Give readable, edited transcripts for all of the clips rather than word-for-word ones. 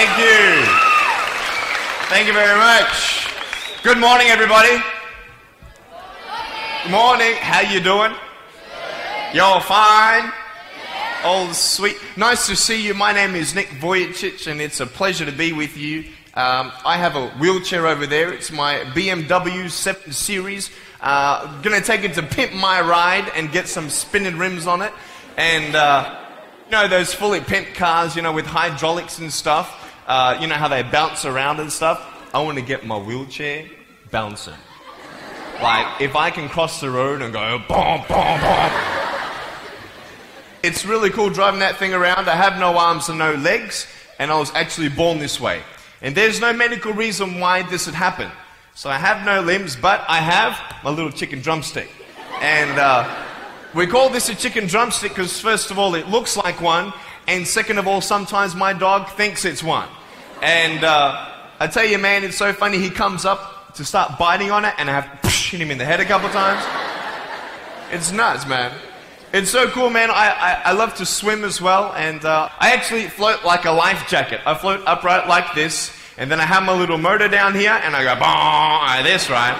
Thank you. Thank you very much. Good morning, everybody. Good morning. How you doing? You're fine? Oh, sweet. Nice to see you. My name is Nick Vujicic, and it's a pleasure to be with you. I have a wheelchair over there. It's my BMW 7 Series. Gonna take it to pimp my ride and get some spinning rims on it. And, you know, those fully pimped cars, you know, with hydraulics and stuff. You know how they bounce around and stuff. I want to get my wheelchair bouncing. Like, if I can cross the road and go, boom, boom, boom. It's really cool driving that thing around. I have no arms and no legs, and I was actually born this way. And there's no medical reason why this would happen. So I have no limbs, but I have my little chicken drumstick. And we call this a chicken drumstick because, first of all, it looks like one, and second of all, sometimes my dog thinks it's one. And I tell you, man, it's so funny. He comes up to start biting on it, and I have to hit him in the head a couple times. It's nuts, man. It's so cool, man. I love to swim as well, and I actually float like a life jacket. I float upright like this, and then I have my little motor down here, and I go, boom, like this, right?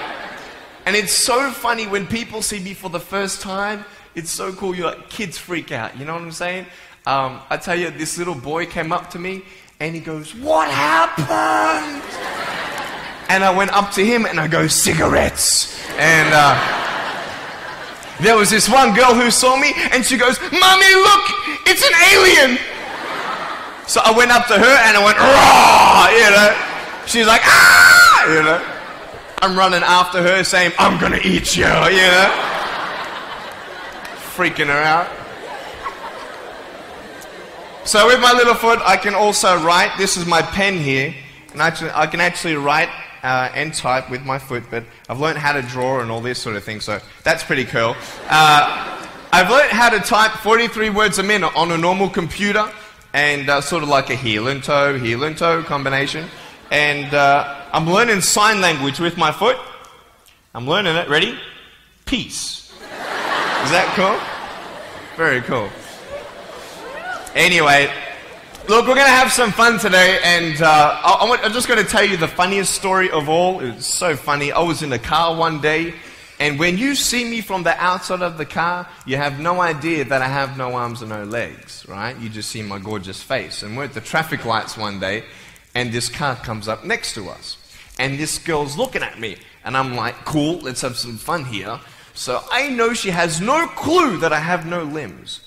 And it's so funny when people see me for the first time. It's so cool. You're like, kids freak out. You know what I'm saying? I tell you, this little boy came up to me, and he goes, "What happened?" And I went up to him, and I go, "Cigarettes." And there was this one girl who saw me, and she goes, "Mommy, look, it's an alien." So I went up to her, and I went, "Raw," you know. She's like, "Ah," you know. I'm running after her, saying, "I'm gonna eat you," you know. Freaking her out. So with my little foot, I can also write. This is my pen here, and I can actually write and type with my foot, but I've learned how to draw and all this sort of thing, so that's pretty cool. I've learned how to type 43 words a minute on a normal computer, and sort of like a heel and toe combination. And I'm learning sign language with my foot. I'm learning it. Ready? Peace. Is that cool? Very cool. Anyway, look, we're going to have some fun today, and I'm just going to tell you the funniest story of all. It was so funny. I was in a car one day, and when you see me from the outside of the car, you have no idea that I have no arms and no legs, right? You just see my gorgeous face. And we're at the traffic lights one day, and this car comes up next to us. And this girl's looking at me, and I'm like, cool, let's have some fun here. So I know she has no clue that I have no limbs.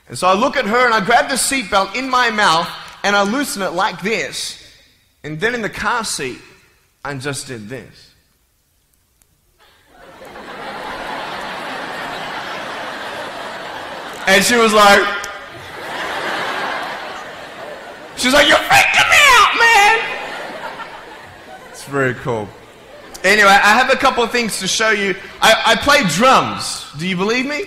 And so I look at her, and I grab the seatbelt in my mouth, and I loosen it like this. And then in the car seat, I just did this. And she was like, "You're freaking me out, man." It's very cool. Anyway, I have a couple of things to show you. I play drums. Do you believe me?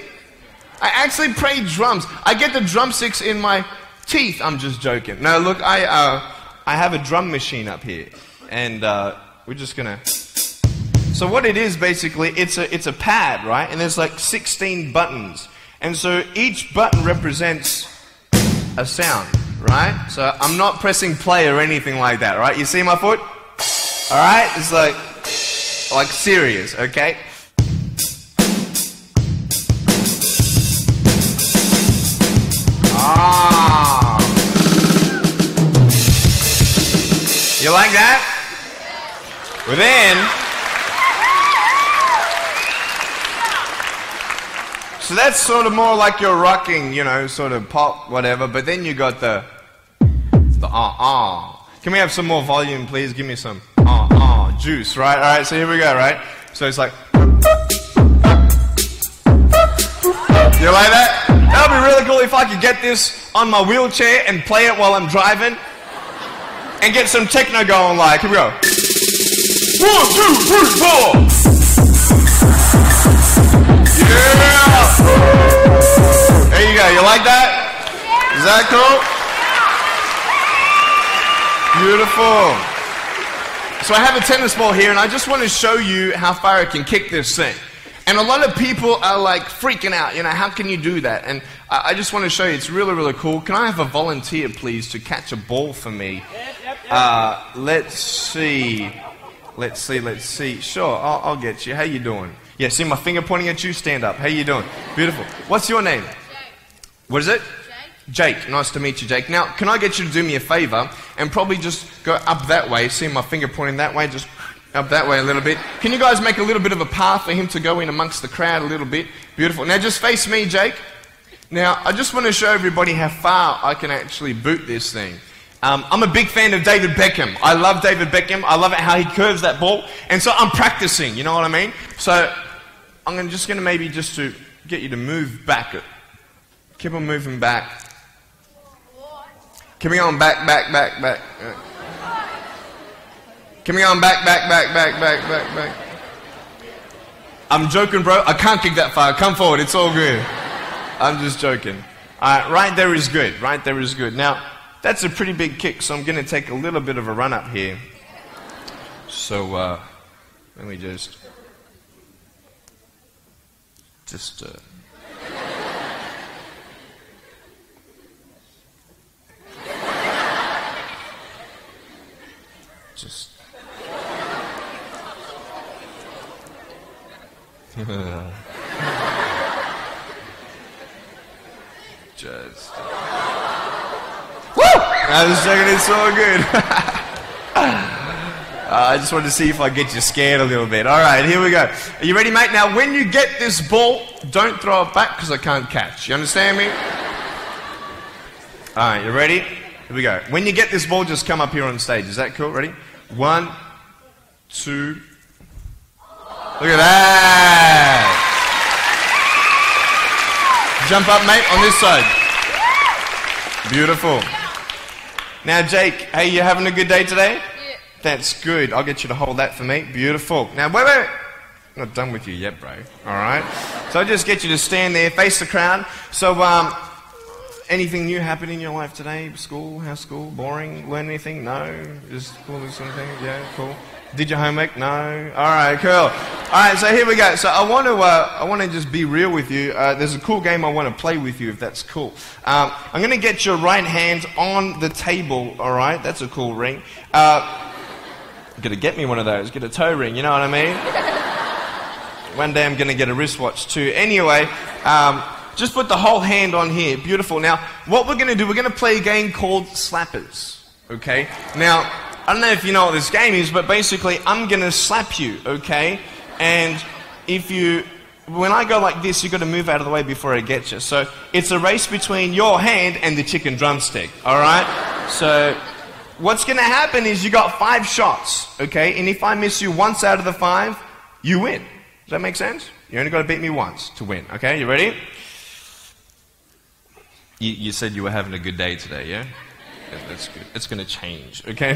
I actually play drums. I get the drumsticks in my teeth. I'm just joking. No, look, I have a drum machine up here, and we're just gonna. So what it is basically, it's a pad, right? And there's like 16 buttons, and so each button represents a sound, right? So I'm not pressing play or anything like that, right? You see my foot? All right, it's like serious, okay? Ah. You like that? Well then, so that's sort of more like your rocking, you know, sort of pop, whatever, but then you got the ah. Can we have some more volume, please? Give me some juice, right? Alright, so here we go, right? So it's like, you like that? That would be really cool if I could get this on my wheelchair and play it while I'm driving and get some techno going, like, here we go. 1, 2, 3, 4. Yeah! There you go, you like that? Is that cool? Beautiful. So I have a tennis ball here, and I just want to show you how far I can kick this thing. And a lot of people are like freaking out, you know, how can you do that? And I just want to show you, it's really, really cool. Can I have a volunteer, please, to catch a ball for me? Yep. Let's see. Sure, I'll get you. How you doing? Yeah, see my finger pointing at you? Stand up. How you doing? Beautiful. What's your name? Jake. What is it? Jake. Nice to meet you, Jake. Now, can I get you to do me a favor and probably just go up that way? See my finger pointing that way? Just up that way a little bit. Can you guys make a little bit of a path for him to go in amongst the crowd a little bit? Beautiful. Now, just face me, Jake. Now, I just want to show everybody how far I can actually boot this thing. I'm a big fan of David Beckham. I love David Beckham. I love it how he curves that ball. And so I'm practicing, you know what I mean? So I'm just going to maybe just to get you to move back. Keep on moving back. Keep on back. Keep on back. I'm joking, bro. I can't kick that far. Come forward. It's all good. I'm just joking. Alright, right there is good. Right there is good. Now, that's a pretty big kick, so I'm going to take a little bit of a run up here. So, let me just I was checking, it's all good. I just wanted to see if I get you scared a little bit. Alright, here we go. Are you ready, mate? Now, when you get this ball, don't throw it back because I can't catch. You understand me? Alright, you ready? Here we go. When you get this ball, just come up here on stage. Is that cool? Ready? 1, 2. Look at that. Jump up, mate, on this side. Beautiful. Now, Jake, hey, you having a good day today? Yeah. That's good. I'll get you to hold that for me. Beautiful. Now, wait. I'm not done with you yet, bro. All right? So I'll just get you to stand there, face the crowd. So, anything new happen in your life today? School? How's school? Boring? Learn anything? No? Just all this sort of thing? Yeah, cool. Did your homework? No? Alright, cool. Alright, so here we go. So I want to just be real with you. There's a cool game I want to play with you, if that's cool. I'm going to get your right hand on the table, alright? That's a cool ring. Gonna get me one of those. Get a toe ring, you know what I mean? One day I'm going to get a wristwatch too. Anyway, just put the whole hand on here. Beautiful. Now, what we're going to do, we're going to play a game called Slappers. Okay? Now, I don't know if you know what this game is, but basically I'm going to slap you, okay? And when I go like this, you've got to move out of the way before I get you. So it's a race between your hand and the chicken drumstick, alright? So what's going to happen is you got 5 shots, okay? And if I miss you once out of the 5, you win. Does that make sense? You only got to beat me once to win, okay? You ready? You said you were having a good day today, yeah? That's good. It's going to change, okay?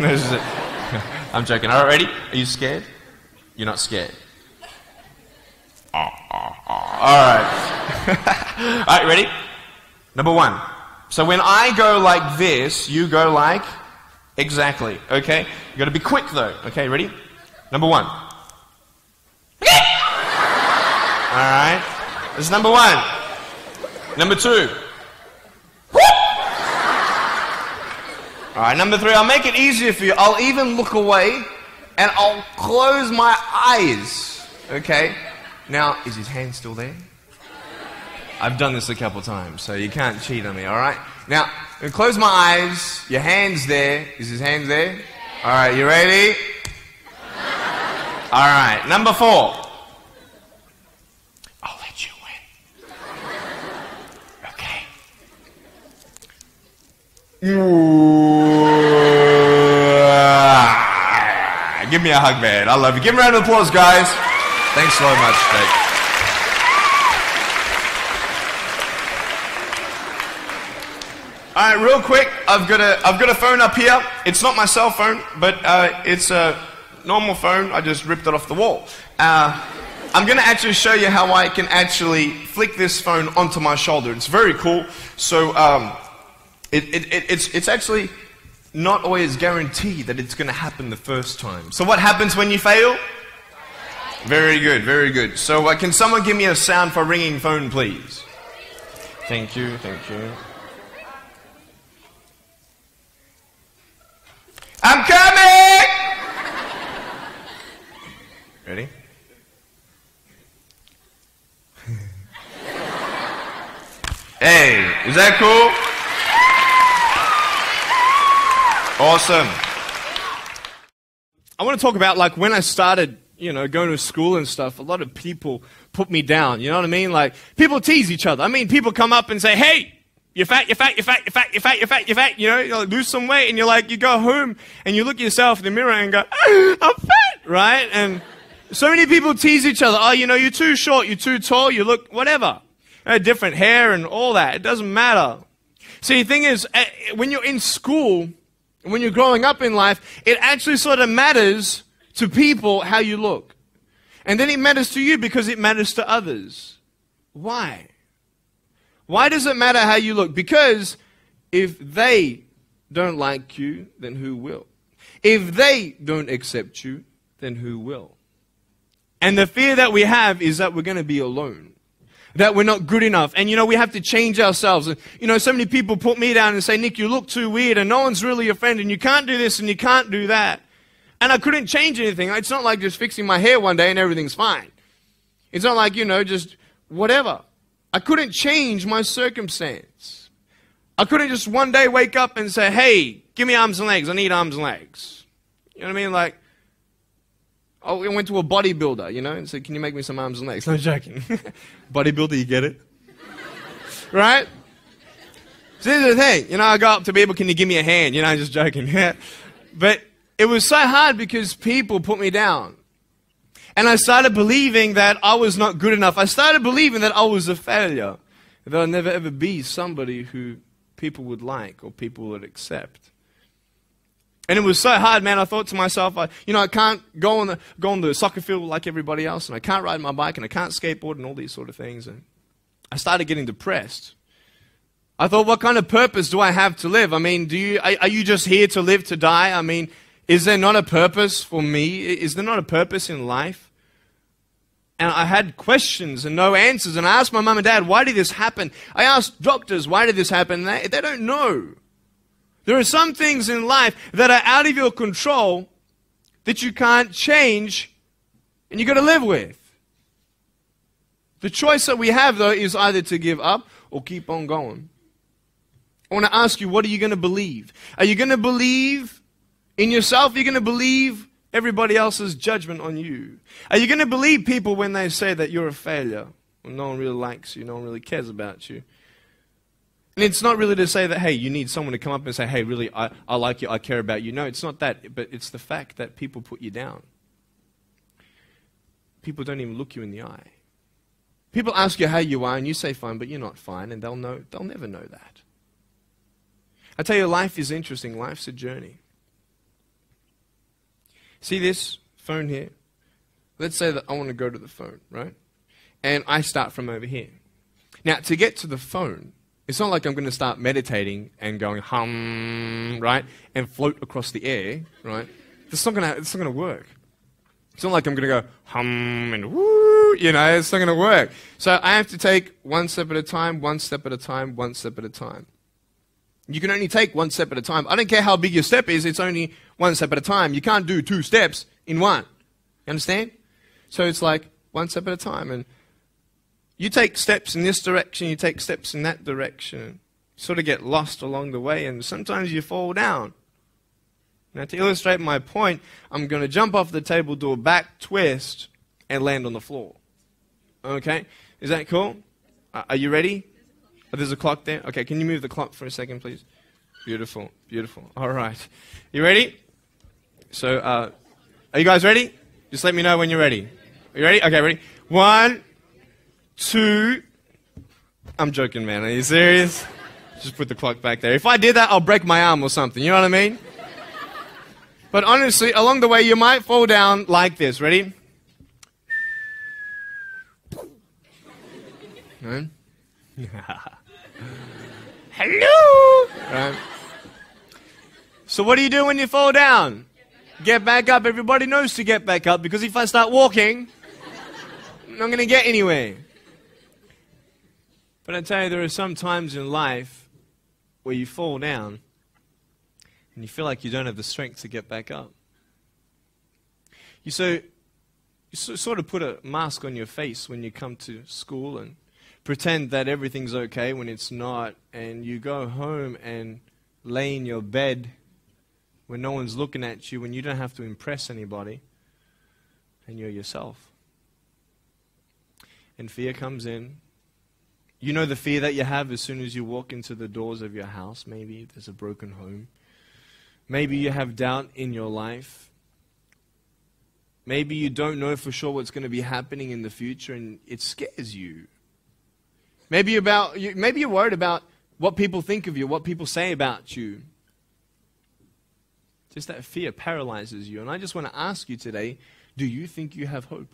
I'm joking. All right, ready? Are you scared? You're not scared? All right. All right, ready? Number 1. So when I go like this, you go like exactly, okay? You got to be quick though, okay? Ready? Number 1. All right. This is number 1. Number 2. Alright, number 3, I'll make it easier for you. I'll even look away and I'll close my eyes. Okay? Now, is his hand still there? I've done this a couple times, so you can't cheat on me, alright? Now, I'm going to close my eyes. Your hand's there. Is his hand there? Alright, you ready? Alright, number 4. I'll let you win. Okay. Give me a hug, man. I love you. Give him a round of applause, guys. Thanks so much, Jake. All right, real quick. I've got a phone up here. It's not my cell phone, but it's a normal phone. I just ripped it off the wall. I'm going to actually show you how I can actually flick this phone onto my shoulder. It's very cool. So it's actually not always guaranteed that it's going to happen the first time. So what happens when you fail? Very good, very good. So can someone give me a sound for ringing phone, please? Thank you, thank you. I'm coming! Is that cool? Awesome. I want to talk about like when I started, going to school and stuff, a lot of people put me down. You know what I mean? Like people tease each other. I mean, people come up and say, hey, you're fat, you're fat, you're fat, you're fat, you're fat, you're fat, you're fat. You like, lose some weight. And you're like, you go home and you look at yourself in the mirror and go, I'm fat, right? And so many people tease each other. Oh, you're too short, you're too tall, you look whatever. Different hair and all that. It doesn't matter. See, the thing is, when you're in school, when you're growing up in life, it actually sort of matters to people how you look. And then it matters to you because it matters to others. Why? Why does it matter how you look? Because if they don't like you, then who will? If they don't accept you, then who will? And the fear that we have is that we're going to be alone. That we're not good enough. And we have to change ourselves. And so many people put me down and say, Nick, you look too weird and no one's really your friend and you can't do this and you can't do that. And I couldn't change anything. It's not like just fixing my hair one day and everything's fine. It's not like, just whatever. I couldn't change my circumstance. I couldn't just one day wake up and say, hey, give me arms and legs. I need arms and legs. You know what I mean? Like, I went to a bodybuilder, and said, can you make me some arms and legs? No, I'm joking. Bodybuilder, you get it? Right? So this is the thing. I go up to people, can you give me a hand? I'm just joking. But it was so hard because people put me down. And I started believing that I was not good enough. I started believing that I was a failure. That I'd never ever be somebody who people would like or people would accept. And it was so hard, man. I thought to myself, I can't go on the soccer field like everybody else, and I can't ride my bike, and I can't skateboard, and all these sort of things. And I started getting depressed. I thought, what kind of purpose do I have to live? I mean, are you just here to live to die? I mean, is there not a purpose for me? Is there not a purpose in life? And I had questions and no answers. And I asked my mum and dad, why did this happen? I asked doctors, why did this happen? And they don't know. There are some things in life that are out of your control that you can't change and you've got to live with. The choice that we have, though, is either to give up or keep on going. I want to ask you, what are you going to believe? Are you going to believe in yourself? Are you going to believe everybody else's judgment on you? Are you going to believe people when they say that you're a failure? When no one really likes you, no one really cares about you. And it's not really to say that, hey, you need someone to come up and say, hey, really, I like you, I care about you. No, it's not that, but it's the fact that people put you down. People don't even look you in the eye. People ask you how you are, and you say fine, but you're not fine, and they'll never know that. I tell you, life is interesting. Life's a journey. See this phone here? Let's say that I want to go to the phone, right? And I start from over here. Now, to get to the phone, it's not like I'm going to start meditating and going hum, right, and float across the air, right? It's not going to work. It's not like I'm going to go hum and woo, it's not going to work. So I have to take one step at a time, one step at a time, one step at a time. You can only take one step at a time. I don't care how big your step is, it's only one step at a time. You can't do 2 steps in one. You understand? So it's like one step at a time. And you take steps in this direction, you take steps in that direction. You sort of get lost along the way, and sometimes you fall down. Now, to illustrate my point, I'm going to jump off the table, do a back twist, and land on the floor. Okay? Is that cool? Are you ready? Oh, there's a clock there? Okay, can you move the clock for a second, please? Beautiful, beautiful. All right. You ready? So, are you guys ready? Just let me know when you're ready. Are you ready? Okay, ready? 1, 2. I'm joking, man. Are you serious? Just put the clock back there. If I did that, I'll break my arm or something. You know what I mean? But honestly, along the way, you might fall down like this. Ready? Right? Hello! Right. So what do you do when you fall down? Get back up. Everybody knows to get back up, because if I start walking, I'm not going to get anywhere. But I tell you, there are some times in life where you fall down and you feel like you don't have the strength to get back up. You sort of put a mask on your face when you come to school, and pretend that everything's okay when it's not, and you go home and lay in your bed when no one's looking at you, when you don't have to impress anybody, and you're yourself. And fear comes in. You know the fear that you have as soon as you walk into the doors of your house. Maybe there's a broken home. Maybe you have doubt in your life. Maybe you don't know for sure what's going to be happening in the future, and it scares you. Maybe you're worried about what people think of you, what people say about you. Just that fear paralyzes you. And I just want to ask you today, do you think you have hope?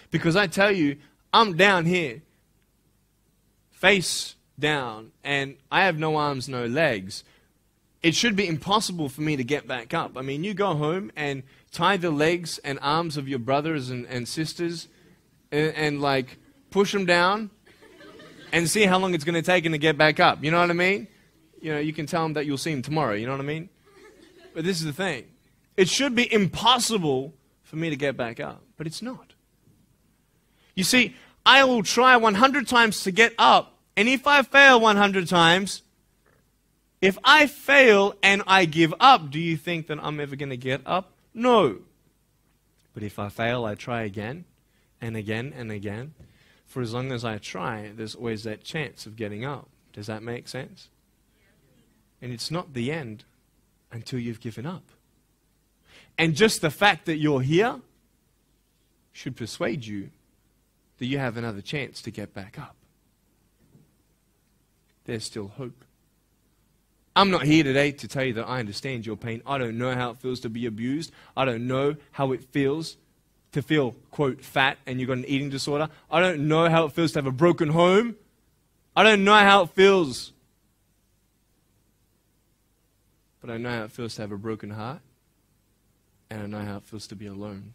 Because I tell you, I'm down here, face down, and I have no arms, no legs. It should be impossible for me to get back up. I mean, you go home and tie the legs and arms of your brothers and sisters and like push them down and see how long it's going to take them to get back up. You know what I mean? You know, you can tell them that you'll see them tomorrow. You know what I mean? But this is the thing. It should be impossible for me to get back up, but it's not. You see, I will try 100 times to get up, and if I fail 100 times, if I fail and I give up, do you think that I'm ever going to get up? No. But if I fail, I try again and again and again. For as long as I try, there's always that chance of getting up. Does that make sense? And it's not the end until you've given up. And just the fact that you're here should persuade you that you have another chance to get back up. There's still hope. I'm not here today to tell you that I understand your pain. I don't know how it feels to be abused. I don't know how it feels to feel, quote, fat and you've got an eating disorder. I don't know how it feels to have a broken home. I don't know how it feels. But I know how it feels to have a broken heart. And I know how it feels to be alone.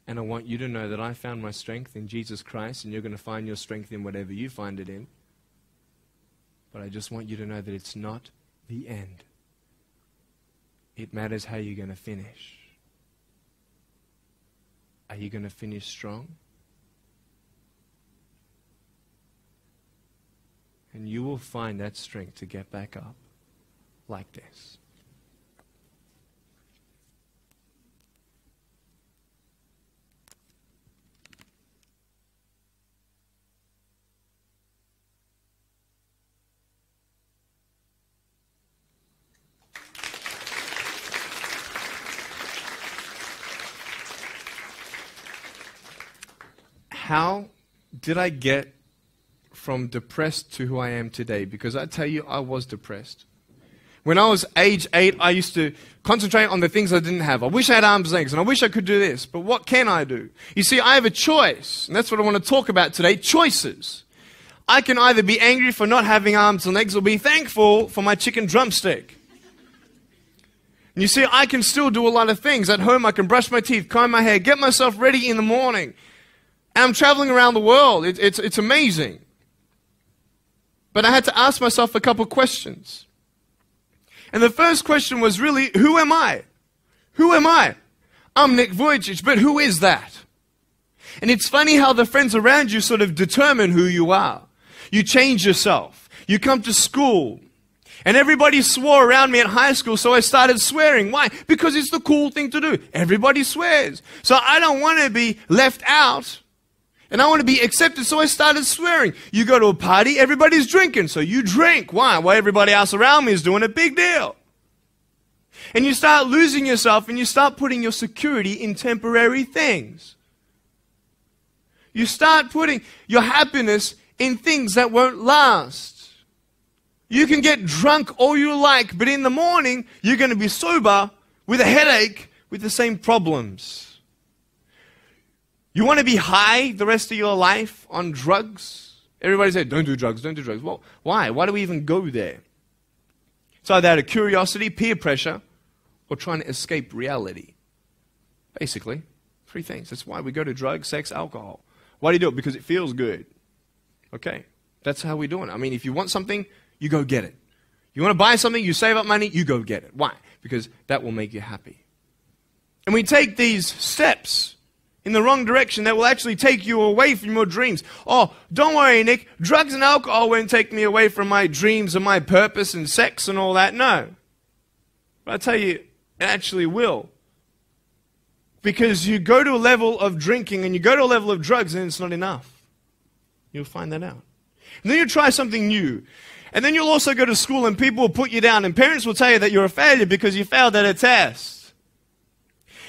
And I want you to know that I found my strength in Jesus Christ, and you're going to find your strength in whatever you find it in. But I just want you to know that it's not the end. It matters how you're going to finish. Are you going to finish strong? And you will find that strength to get back up like this. How did I get from depressed to who I am today? Because I tell you, I was depressed. When I was age 8, I used to concentrate on the things I didn't have. I wish I had arms and legs, and I wish I could do this, but what can I do? You see, I have a choice, and that's what I want to talk about today, choices. I can either be angry for not having arms and legs or be thankful for my chicken drumstick. And you see, I can still do a lot of things. At home, I can brush my teeth, comb my hair, get myself ready in the morning. And I'm traveling around the world. It's amazing. But I had to ask myself a couple questions. And the first question was really, who am I? Who am I? I'm Nick Vujicic, but who is that? And it's funny how the friends around you sort of determine who you are. You change yourself. You come to school. And everybody swore around me at high school, so I started swearing. Why? Because it's the cool thing to do. Everybody swears. So I don't want to be left out. And I want to be accepted, so I started swearing. You go to a party, everybody's drinking, so you drink. Why? Well, everybody else around me is doing a big deal. And you start losing yourself, and you start putting your security in temporary things. You start putting your happiness in things that won't last. You can get drunk all you like, but in the morning, you're going to be sober with a headache with the same problems. You want to be high the rest of your life on drugs? Everybody said, don't do drugs, don't do drugs. Well, why? Why do we even go there? It's either out of curiosity, peer pressure, or trying to escape reality. Basically, 3 things. That's why we go to drugs, sex, alcohol. Why do you do it? Because it feels good. Okay, that's how we do it. I mean, if you want something, you go get it. You want to buy something, you save up money, you go get it. Why? Because that will make you happy. And we take these steps in the wrong direction that will actually take you away from your dreams. Oh, don't worry, Nick. Drugs and alcohol won't take me away from my dreams and my purpose and sex and all that. No. But I tell you, it actually will. Because you go to a level of drinking and you go to a level of drugs and it's not enough. You'll find that out. And then you try something new. And then you'll also go to school and people will put you down and parents will tell you that you're a failure because you failed at a test.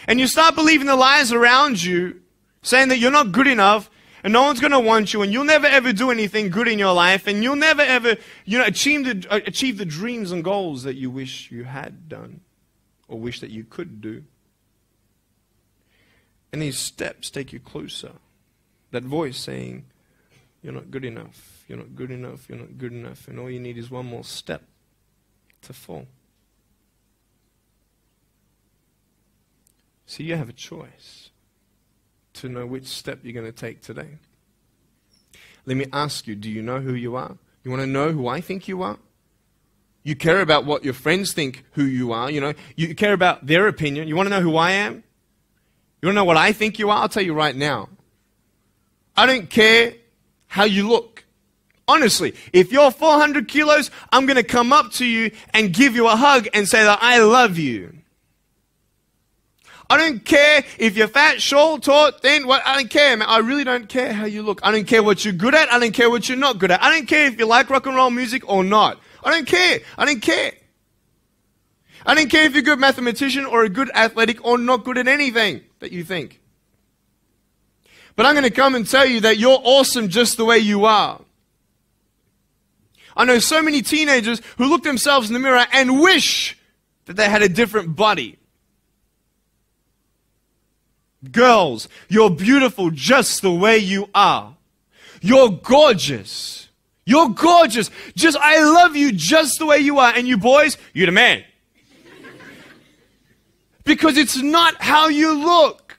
And you start believing the lies around you, saying that you're not good enough, and no one's going to want you, and you'll never ever do anything good in your life, and you'll never ever, achieve the dreams and goals that you wish you had done, or wish that you could do. And these steps take you closer. That voice saying, you're not good enough, you're not good enough, you're not good enough, and all you need is one more step to fall. So you have a choice to know which step you're going to take today. Let me ask you, do you know who you are? You want to know who I think you are? You care about what your friends think who you are. You care about their opinion. You want to know who I am? You want to know what I think you are? I'll tell you right now. I don't care how you look. Honestly, if you're 400 kilos, I'm going to come up to you and give you a hug and say that I love you. I don't care if you're fat, short, tall, thin, I don't care, man. I really don't care how you look. I don't care what you're good at. I don't care what you're not good at. I don't care if you like rock and roll music or not. I don't care. I don't care. I don't care if you're a good mathematician or a good athletic or not good at anything that you think. But I'm going to come and tell you that you're awesome just the way you are. I know so many teenagers who look themselves in the mirror and wish that they had a different body. Girls, you're beautiful just the way you are. You're gorgeous. You're gorgeous. I love you just the way you are. And you boys, you're the man. Because it's not how you look.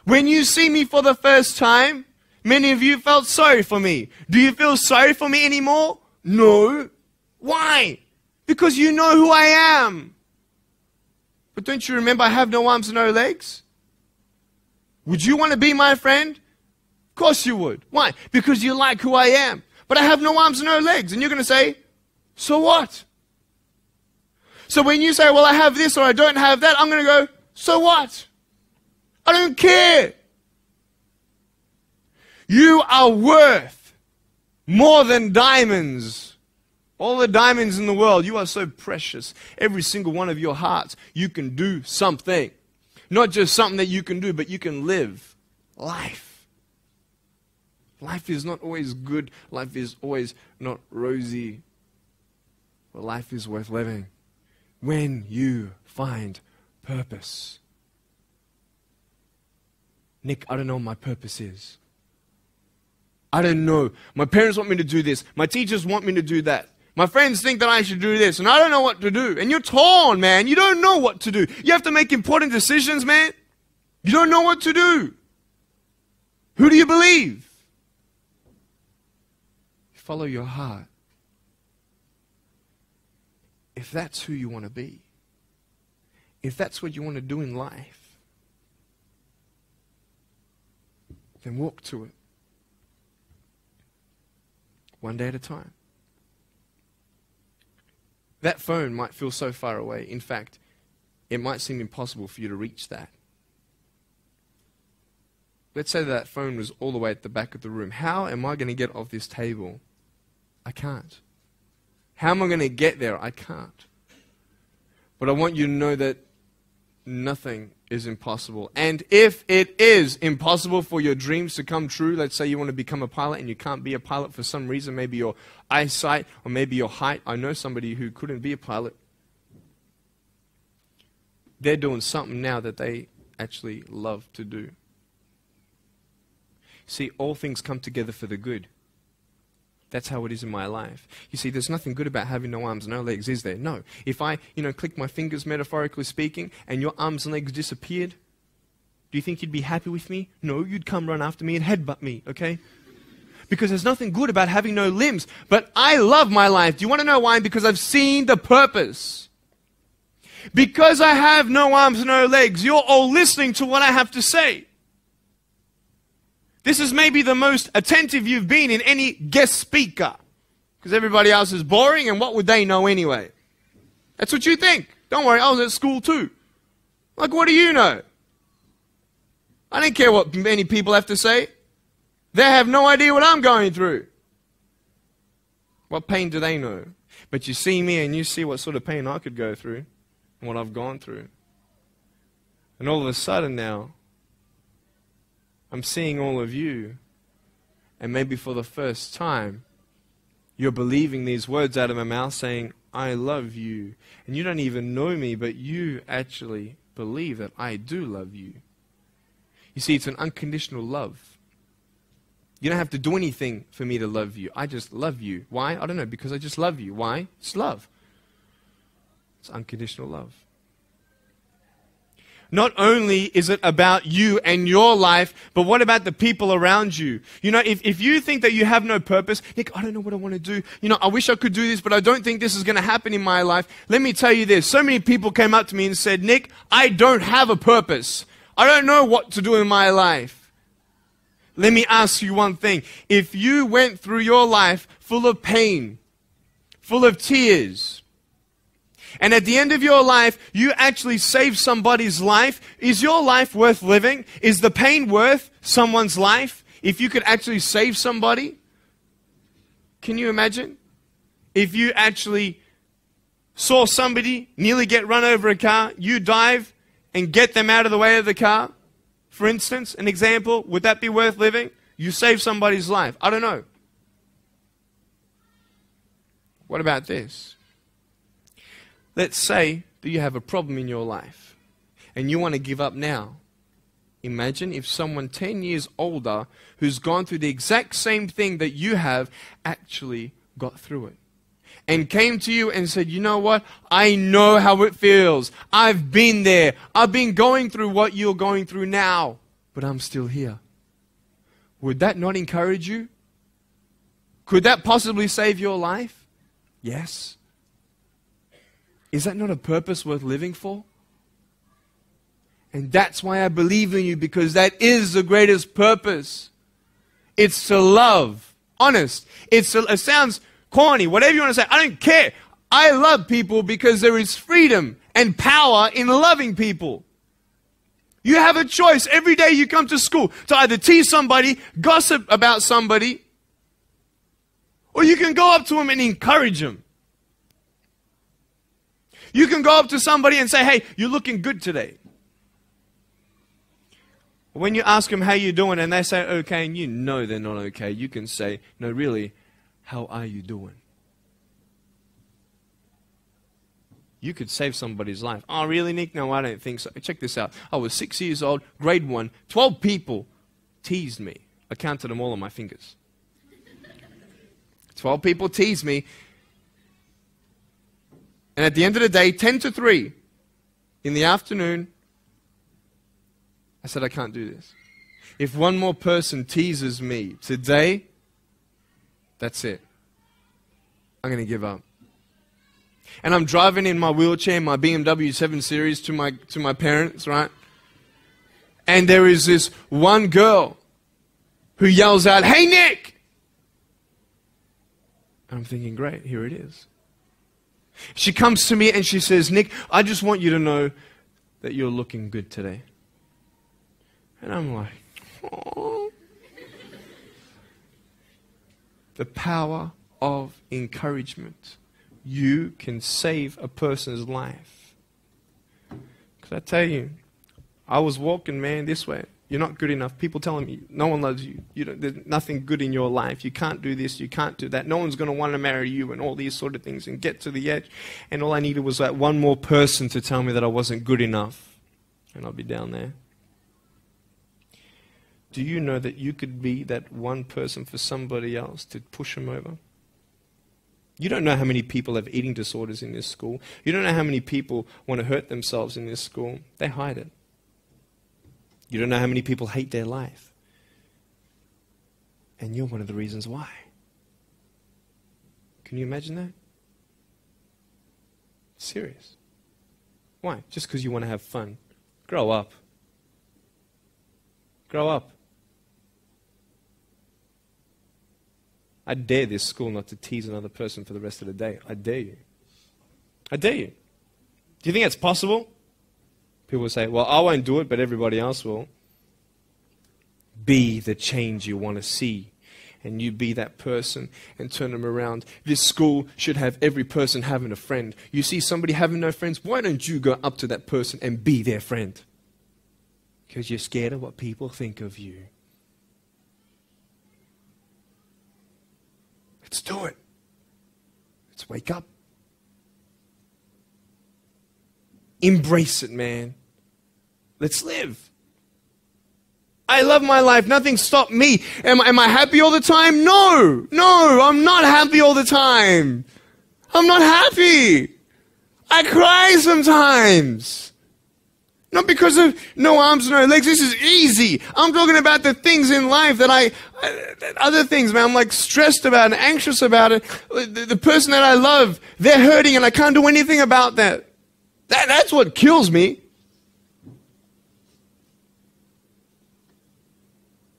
When you see me for the first time, many of you felt sorry for me. Do you feel sorry for me anymore? No. Why? Because you know who I am. But don't you remember I have no arms and no legs? Would you want to be my friend? Of course you would. Why? Because you like who I am. But I have no arms and no legs. And you're going to say, so what? So when you say, well, I have this or I don't have that, I'm going to go, so what? I don't care. You are worth more than diamonds. All the diamonds in the world, you are so precious. Every single one of your hearts, you can do something. Not just something that you can do, but you can live life. Life is not always good. Life is always not rosy. But life is worth living when you find purpose. Nick, I don't know what my purpose is. I don't know. My parents want me to do this. My teachers want me to do that. My friends think that I should do this, and I don't know what to do. And you're torn, man. You don't know what to do. You have to make important decisions, man. You don't know what to do. Who do you believe? Follow your heart. If that's who you want to be, if that's what you want to do in life, then walk to it. One day at a time. That phone might feel so far away. In fact, it might seem impossible for you to reach that. Let's say that phone was all the way at the back of the room. How am I going to get off this table? I can't. How am I going to get there? I can't. But I want you to know that nothing is impossible. And if it is impossible for your dreams to come true, let's say you want to become a pilot and you can't be a pilot for some reason, maybe your eyesight or maybe your height. I know somebody who couldn't be a pilot. They're doing something now that they actually love to do. See, all things come together for the good. That's how it is in my life. You see, there's nothing good about having no arms and no legs, is there? No. If I, click my fingers, metaphorically speaking, and your arms and legs disappeared, do you think you'd be happy with me? No, you'd come run after me and headbutt me, okay? Because there's nothing good about having no limbs. But I love my life. Do you want to know why? Because I've seen the purpose. Because I have no arms and no legs, you're all listening to what I have to say. This is maybe the most attentive you've been in any guest speaker. Because everybody else is boring, and what would they know anyway? That's what you think. Don't worry, I was at school too. Like, what do you know? I don't care what many people have to say. They have no idea what I'm going through. What pain do they know? But you see me and you see what sort of pain I could go through and what I've gone through. And all of a sudden now, I'm seeing all of you, and maybe for the first time, you're believing these words out of my mouth saying, I love you. And you don't even know me, but you actually believe that I do love you. You see, it's an unconditional love. You don't have to do anything for me to love you. I just love you. Why? I don't know, because I just love you. Why? It's love. It's unconditional love. Not only is it about you and your life, but what about the people around you? You know, if you think that you have no purpose, Nick, I don't know what I want to do. You know, I wish I could do this, but I don't think this is going to happen in my life. Let me tell you this. So many people came up to me and said, Nick, I don't have a purpose. I don't know what to do in my life. Let me ask you one thing. If you went through your life full of pain, full of tears, and at the end of your life, you actually save somebody's life, is your life worth living? Is the pain worth someone's life? If you could actually save somebody? Can you imagine? If you actually saw somebody nearly get run over a car, you dive and get them out of the way of the car, for instance, an example, would that be worth living? You save somebody's life. I don't know. What about this? Let's say that you have a problem in your life and you want to give up now. Imagine if someone 10 years older who's gone through the exact same thing that you have actually got through it and came to you and said, you know what? I know how it feels. I've been there. I've been going through what you're going through now, but I'm still here. Would that not encourage you? Could that possibly save your life? Yes. Is that not a purpose worth living for? And that's why I believe in you, because that is the greatest purpose. It's to love. Honest. It sounds corny, whatever you want to say. I don't care. I love people because there is freedom and power in loving people. You have a choice every day you come to school to either tease somebody, gossip about somebody, or you can go up to them and encourage them. You can go up to somebody and say, hey, you're looking good today. When you ask them how you're doing and they say okay and you know they're not okay, you can say, no, really, how are you doing? You could save somebody's life. Oh, really, Nick? No, I don't think so. Check this out. I was 6 years old, grade 1. 12 people teased me. I counted them all on my fingers. 12 people teased me. And at the end of the day, 10 to 3 in the afternoon, I said, I can't do this. If one more person teases me today, that's it. I'm going to give up. And I'm driving in my wheelchair, my BMW 7 Series to my parents, right? And there is this one girl who yells out, hey, Nick! And I'm thinking, great, here it is. She comes to me and she says, Nick, I just want you to know that you're looking good today. And I'm like, oh. The power of encouragement. You can save a person's life. Because I tell you, I was walking, man, this way. You're not good enough. People telling me, no one loves you. There's nothing good in your life. You can't do this. You can't do that. No one's going to want to marry you and all these sort of things and get to the edge. And all I needed was like one more person to tell me that I wasn't good enough. And I'll be down there. Do you know that you could be that one person for somebody else to push them over? You don't know how many people have eating disorders in this school. You don't know how many people want to hurt themselves in this school. They hide it. You don't know how many people hate their life. And you're one of the reasons why. Can you imagine that? Serious. Why? Just because you want to have fun. Grow up. Grow up. I dare this school not to tease another person for the rest of the day. I dare you. I dare you. Do you think that's possible? People will say, well, I won't do it, but everybody else will. Be the change you want to see. And you be that person and turn them around. This school should have every person having a friend. You see somebody having no friends, why don't you go up to that person and be their friend? Because you're scared of what people think of you. Let's do it. Let's wake up. Embrace it, man. Let's live. I love my life. Nothing stopped me. Am I happy all the time? No. No, I'm not happy all the time. I'm not happy. I cry sometimes. Not because of no arms, no legs. This is easy. I'm talking about the things in life that other things, man, I'm like stressed about and anxious about it. The person that I love, they're hurting and I can't do anything about that. That's what kills me.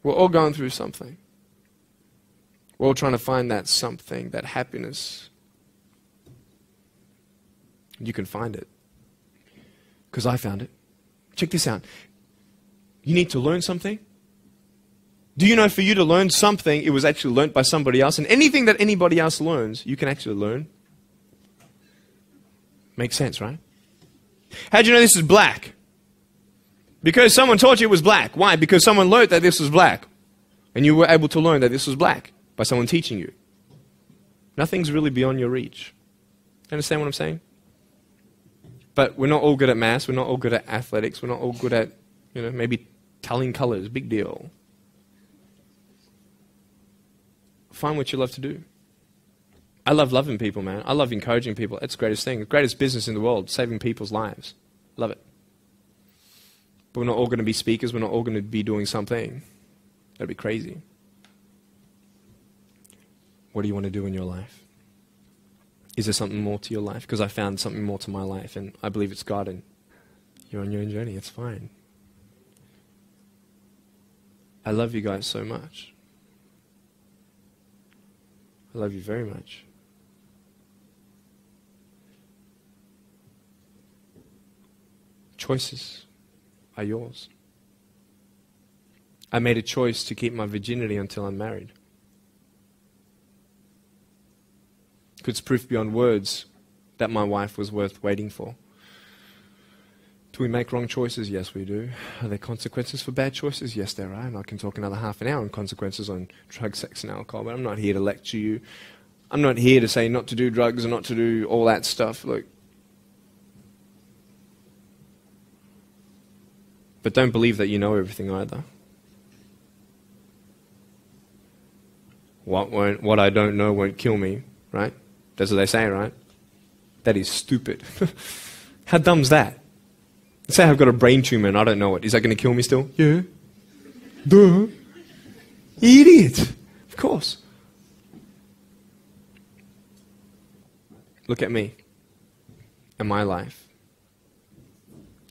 We're all going through something. We're all trying to find that something, that happiness. You can find it. Because I found it. Check this out. You need to learn something. Do you know for you to learn something, it was actually learnt by somebody else? And anything that anybody else learns, you can actually learn. Makes sense, right? How do you know this is black? Because someone taught you it was black. Why? Because someone learned that this was black. And you were able to learn that this was black by someone teaching you. Nothing's really beyond your reach. Understand what I'm saying? But we're not all good at maths. We're not all good at athletics. We're not all good at, maybe telling colors. Big deal. Find what you love to do. I love loving people, man. I love encouraging people. It's the greatest thing. The greatest business in the world, saving people's lives. Love it. But we're not all going to be speakers. We're not all going to be doing something. That'd be crazy. What do you want to do in your life? Is there something more to your life? Because I found something more to my life, and I believe it's God, and you're on your own journey. It's fine. I love you guys so much. I love you very much. Choices are yours. I made a choice to keep my virginity until I'm married. It's proof beyond words that my wife was worth waiting for. Do we make wrong choices? Yes, we do. Are there consequences for bad choices? Yes, there are. And I can talk another half an hour on consequences on drugs, sex, and alcohol, but I'm not here to lecture you. I'm not here to say not to do drugs and not to do all that stuff. Look. But don't believe that you know everything either. What I don't know won't kill me, right? That's what they say, right? That is stupid. How dumb's that? Let's say I've got a brain tumor and I don't know it. Is that going to kill me still? Yeah. Duh. Idiot. Of course. Look at me and my life.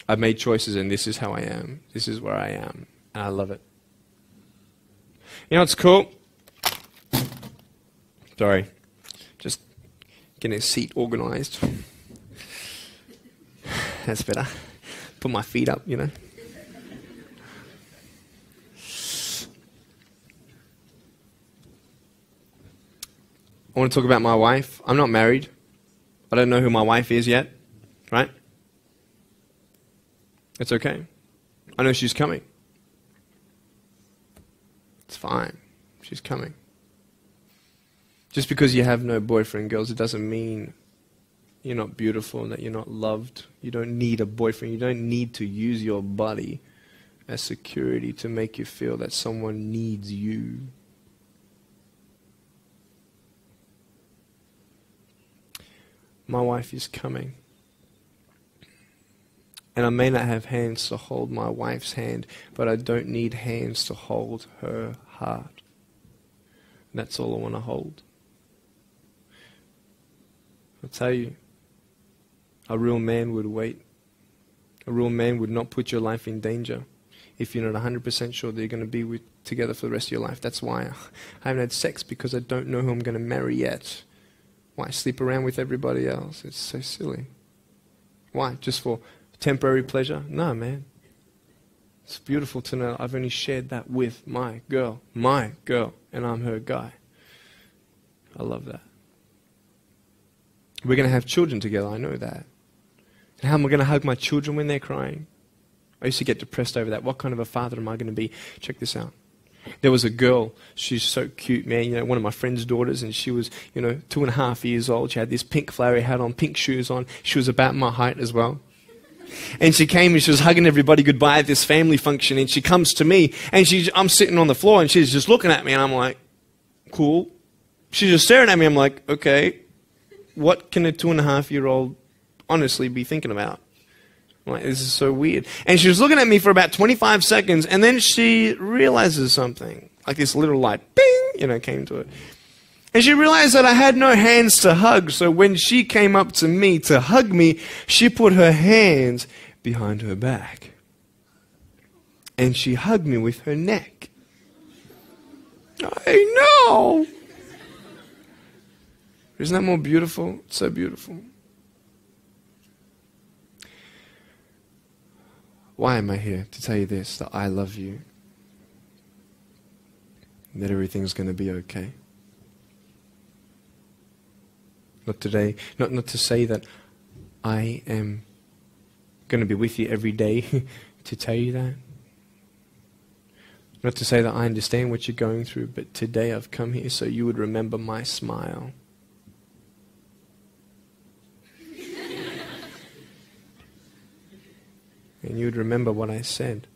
I've made choices and this is how I am. This is where I am. And I love it. You know what's cool? Sorry. Just getting a seat organized. That's better. Put my feet up, I want to talk about my wife. I'm not married. I don't know who my wife is yet, right? It's okay. I know she's coming. It's fine. She's coming. Just because you have no boyfriend, girls, it doesn't mean you're not beautiful and that you're not loved. You don't need a boyfriend. You don't need to use your body as security to make you feel that someone needs you. My wife is coming. And I may not have hands to hold my wife's hand, but I don't need hands to hold her heart. And that's all I want to hold. I'll tell you, a real man would wait. A real man would not put your life in danger. if you're not 100% sure that you're going to be together for the rest of your life. That's why I haven't had sex, because I don't know who I'm going to marry yet. Why sleep around with everybody else? It's so silly. Why? Just for temporary pleasure? No, man. It's beautiful to know I've only shared that with my girl, and I'm her guy. I love that. We're going to have children together, I know that. And how am I going to hug my children when they're crying? I used to get depressed over that. What kind of a father am I going to be? Check this out. There was a girl, she's so cute, man, one of my friend's daughters, and she was, 2.5 years old. She had this pink flowery hat on, pink shoes on. She was about my height as well. And she came and she was hugging everybody goodbye at this family function, and she comes to me, and I'm sitting on the floor, and she's just looking at me, and I'm like, cool. She's just staring at me. I'm like, okay, what can a 2.5-year-old honestly be thinking about? I'm like, this is so weird. And she was looking at me for about 25 seconds, and then she realizes something. Like this little light, bing, came to it. And she realized that I had no hands to hug, so when she came up to me to hug me, she put her hands behind her back. And she hugged me with her neck. I know! Isn't that more beautiful? It's so beautiful. Why am I here? To tell you this, that I love you. That everything's going to be okay. Not today, not to say that I am going to be with you every day to tell you that. Not to say that I understand what you're going through, but today I've come here so you would remember my smile. And you would remember what I said.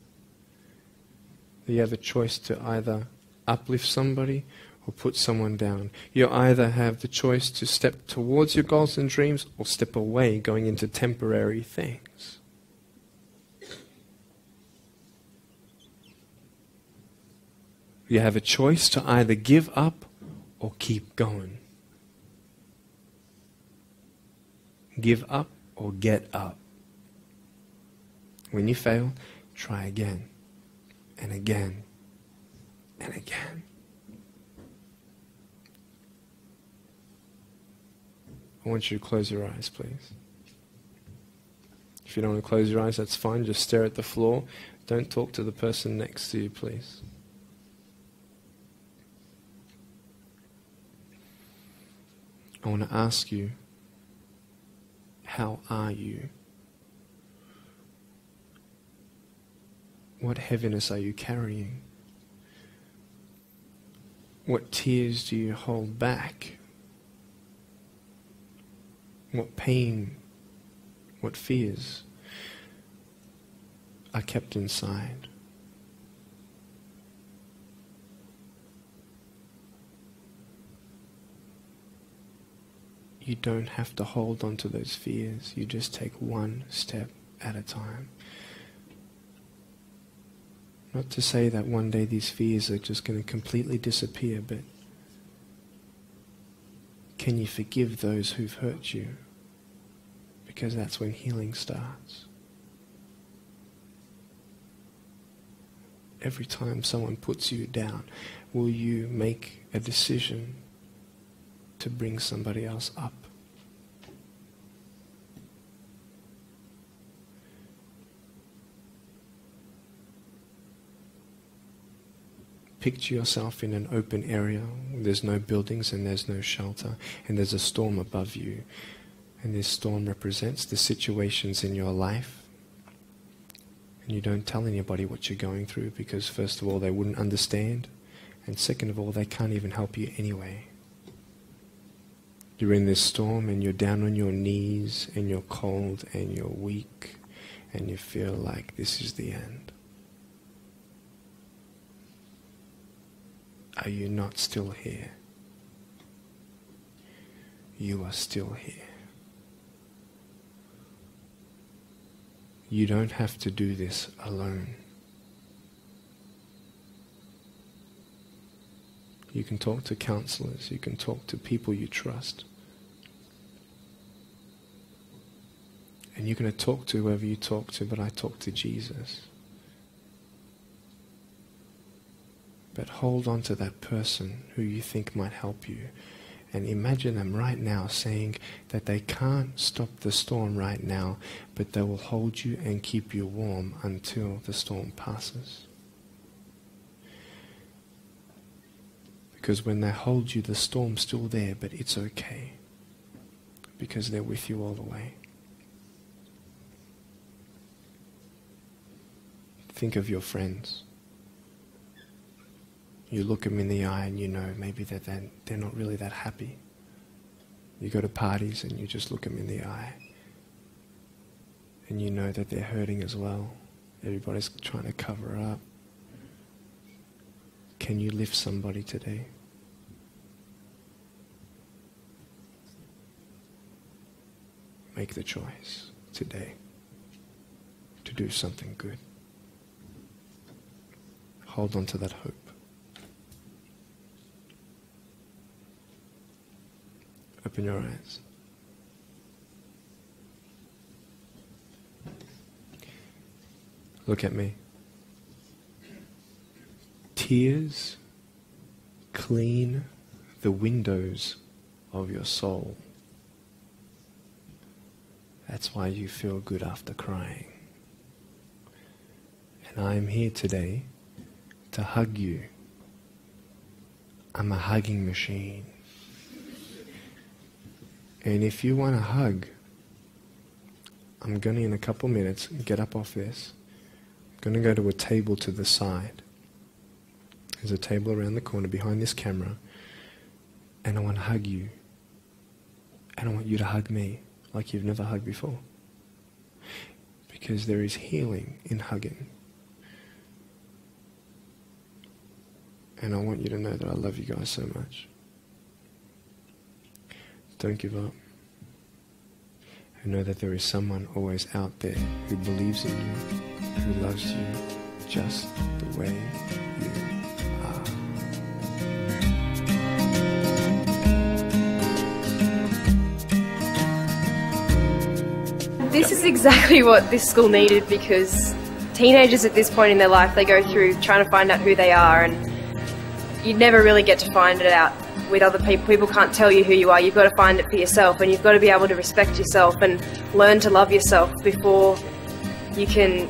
That you have a choice to either uplift somebody or put someone down. You either have the choice to step towards your goals and dreams or step away, going into temporary things. You have a choice to either give up or keep going. Give up or get up. When you fail, try again and again and again. I want you to close your eyes, please. If you don't want to close your eyes, that's fine. Just stare at the floor. Don't talk to the person next to you, please. I want to ask you, how are you? What heaviness are you carrying? What tears do you hold back? What pain, what fears are kept inside? You don't have to hold on to those fears. You just take one step at a time. Not to say that one day these fears are just going to completely disappear, but can you forgive those who've hurt you? Because that's when healing starts. Every time someone puts you down, will you make a decision to bring somebody else up? Picture yourself in an open area. There's no buildings and there's no shelter, and there's a storm above you. And this storm represents the situations in your life. And you don't tell anybody what you're going through, because first of all, they wouldn't understand. And second of all, they can't even help you anyway. You're in this storm and you're down on your knees and you're cold and you're weak and you feel like this is the end. Are you not still here? You are still here. You don't have to do this alone. You can talk to counselors. You can talk to people you trust. And you're going to talk to whoever you talk to, but I talk to Jesus. But hold on to that person who you think might help you. And imagine them right now saying that they can't stop the storm right now, but they will hold you and keep you warm until the storm passes. Because when they hold you, the storm's still there, but it's okay. Because they're with you all the way. Think of your friends. You look them in the eye and you know maybe that they're not really that happy. You go to parties and you just look them in the eye. And you know that they're hurting as well. Everybody's trying to cover up. Can you lift somebody today? Make the choice today to do something good. Hold on to that hope. Open your eyes. Look at me. Tears clean the windows of your soul. That's why you feel good after crying. And I'm here today to hug you. I'm a hugging machine. And if you want a hug, I'm going to, in a couple minutes, get up off this. I'm going to go to a table to the side. There's a table around the corner behind this camera. And I want to hug you. And I want you to hug me like you've never hugged before. Because there is healing in hugging. And I want you to know that I love you guys so much. Don't give up. And know that there is someone always out there who believes in you, who loves you just the way you are. This is exactly what this school needed, because teenagers at this point in their life, they go through trying to find out who they are, and you never really get to find it out with other people. People can't tell you who you are. You've got to find it for yourself, and you've got to be able to respect yourself and learn to love yourself before you can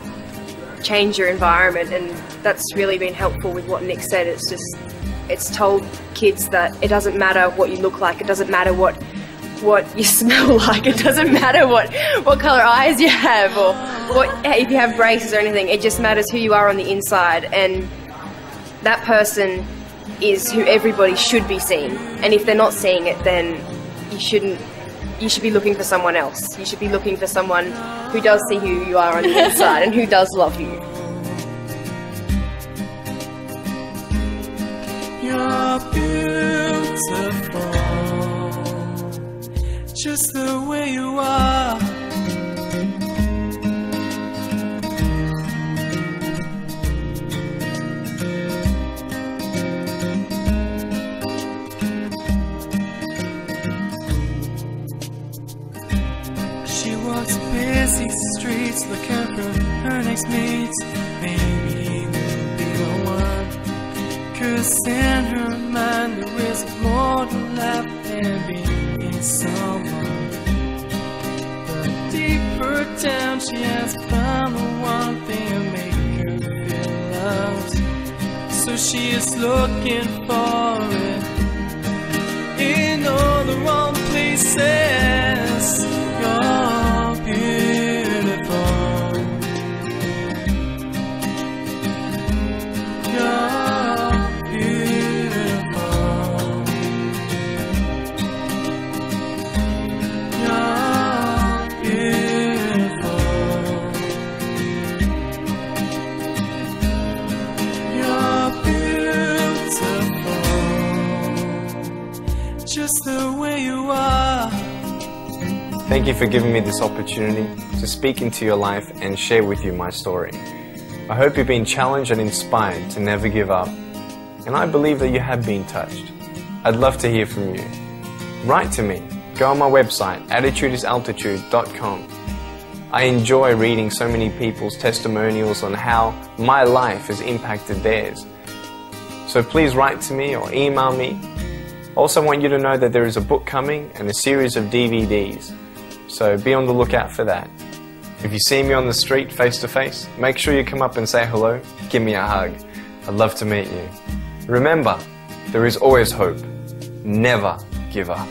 change your environment. And that's really been helpful with what Nick said. It's told kids that it doesn't matter what you look like, it doesn't matter what you smell like, it doesn't matter what colour eyes you have, or if you have braces or anything. It just matters who you are on the inside, and that person is who everybody should be seeing. And if they're not seeing it, then you should be looking for someone else. You should be looking for someone who does see who you are on the inside and who does love you. You're beautiful, just the way you are. Busy streets looking for her next mates. Maybe he will be the one, 'cause in her mind there is more to life than being someone. But deeper down she has found the one thing to make her feel loved. So she is looking for it in all the wrong places. Just the way you are. Thank you for giving me this opportunity to speak into your life and share with you my story. I hope you've been challenged and inspired to never give up, and I believe that you have been touched. I'd love to hear from you. Write to me. Go on my website, attitudesaltitude.com. I enjoy reading so many people's testimonials on how my life has impacted theirs. So please write to me or email me. Also, I want you to know that there is a book coming and a series of DVDs. So be on the lookout for that. If you see me on the street face to face, make sure you come up and say hello. Give me a hug. I'd love to meet you. Remember, there is always hope. Never give up.